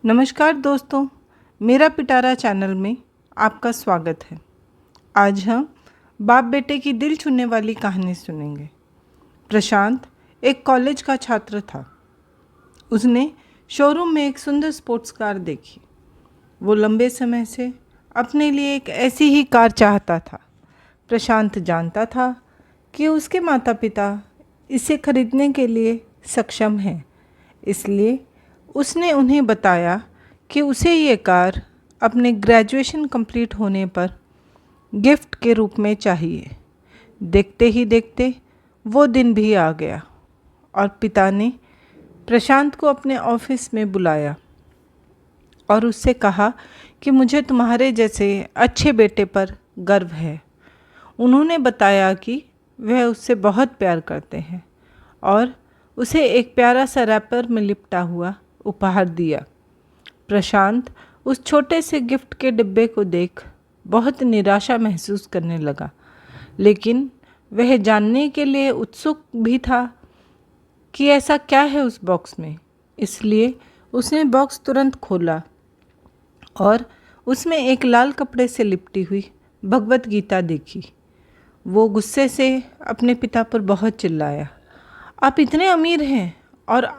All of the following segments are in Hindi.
नमस्कार दोस्तों, मेरा पिटारा चैनल में आपका स्वागत है। आज हम बाप बेटे की दिल छूने वाली कहानी सुनेंगे। प्रशांत एक कॉलेज का छात्र था। उसने शोरूम में एक सुंदर स्पोर्ट्स कार देखी। वो लंबे समय से अपने लिए एक ऐसी ही कार चाहता था। प्रशांत जानता था कि उसके माता पिता इसे खरीदने के लिए सक्षम हैं, इसलिए उसने उन्हें बताया कि उसे ये कार अपने ग्रेजुएशन कंप्लीट होने पर गिफ्ट के रूप में चाहिए। देखते ही देखते वो दिन भी आ गया और पिता ने प्रशांत को अपने ऑफिस में बुलाया और उससे कहा कि मुझे तुम्हारे जैसे अच्छे बेटे पर गर्व है। उन्होंने बताया कि वह उससे बहुत प्यार करते हैं और उसे एक प्यारा सा रैपर में लिपटा हुआ उपहार दिया। प्रशांत उस छोटे से गिफ्ट के डिब्बे को देख बहुत निराशा महसूस करने लगा, लेकिन वह जानने के लिए उत्सुक भी था कि ऐसा क्या है उस बॉक्स में। इसलिए उसने बॉक्स तुरंत खोला और उसमें एक लाल कपड़े से लिपटी हुई भगवत गीता देखी। वो गुस्से से अपने पिता पर बहुत चिल्लाया, आप इतने अमीर हैं और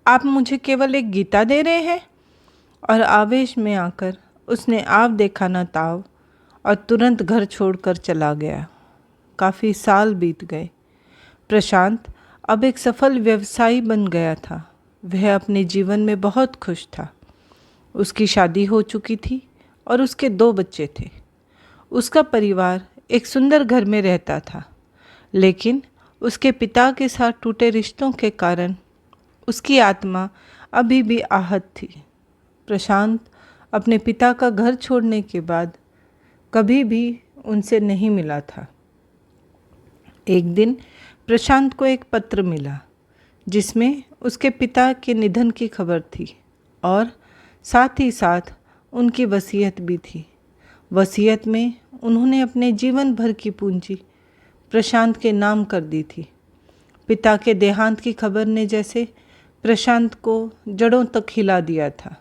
आप मुझे केवल एक गीता दे रहे हैं। और आवेश में आकर उसने आप देखा न ताव और तुरंत घर छोड़कर चला गया। काफ़ी साल बीत गए। प्रशांत अब एक सफल व्यवसायी बन गया था। वह अपने जीवन में बहुत खुश था। उसकी शादी हो चुकी थी और उसके 2 बच्चे थे। उसका परिवार एक सुंदर घर में रहता था, लेकिन उसके पिता के साथ टूटे रिश्तों के कारण उसकी आत्मा अभी भी आहत थी। प्रशांत अपने पिता का घर छोड़ने के बाद कभी भी उनसे नहीं मिला था। एक दिन प्रशांत को एक पत्र मिला जिसमें उसके पिता के निधन की खबर थी और साथ ही साथ उनकी वसीयत भी थी। वसीयत में उन्होंने अपने जीवन भर की पूंजी प्रशांत के नाम कर दी थी। पिता के देहांत की खबर ने जैसे प्रशांत को जड़ों तक हिला दिया था।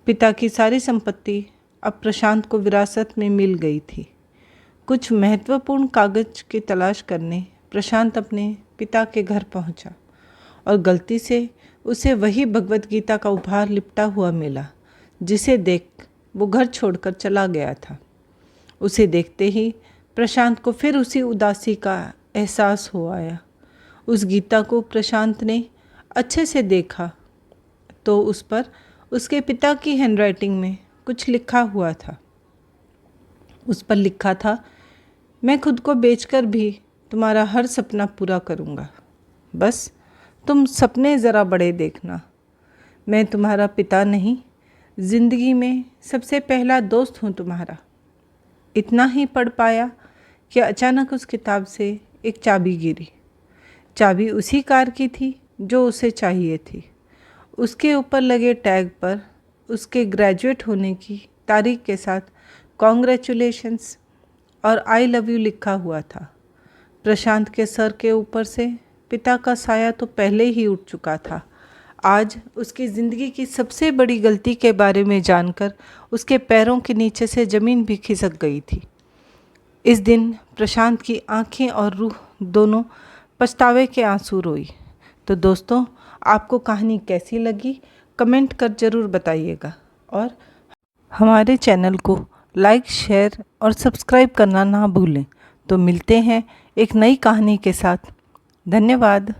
पिता की सारी संपत्ति अब प्रशांत को विरासत में मिल गई थी। कुछ महत्वपूर्ण कागज की तलाश करने प्रशांत अपने पिता के घर पहुंचा और गलती से उसे वही भगवत गीता का उपहार लिपटा हुआ मिला, जिसे देख वो घर छोड़कर चला गया था। उसे देखते ही प्रशांत को फिर उसी उदासी का एहसास हो आया। उस गीता को प्रशांत ने अच्छे से देखा तो उस पर उसके पिता की हैंडराइटिंग में कुछ लिखा हुआ था। उस पर लिखा था, मैं खुद को बेचकर भी तुम्हारा हर सपना पूरा करूँगा, बस तुम सपने ज़रा बड़े देखना। मैं तुम्हारा पिता नहीं, ज़िंदगी में सबसे पहला दोस्त हूँ तुम्हारा। इतना ही पढ़ पाया कि अचानक उस किताब से एक चाबी गिरी। चाबी उसी कार की थी जो उसे चाहिए थी। उसके ऊपर लगे टैग पर उसके ग्रेजुएट होने की तारीख के साथ कॉन्ग्रेचुलेशंस और आई लव यू लिखा हुआ था। प्रशांत के सर के ऊपर से पिता का साया तो पहले ही उठ चुका था। आज उसकी ज़िंदगी की सबसे बड़ी गलती के बारे में जानकर उसके पैरों के नीचे से ज़मीन भी खिसक गई थी। इस दिन प्रशांत की आंखें और रूह दोनों पछतावे के आंसू रोई। तो दोस्तों, आपको कहानी कैसी लगी कमेंट कर ज़रूर बताइएगा और हमारे चैनल को लाइक, शेयर और सब्सक्राइब करना ना भूलें। तो मिलते हैं एक नई कहानी के साथ। धन्यवाद।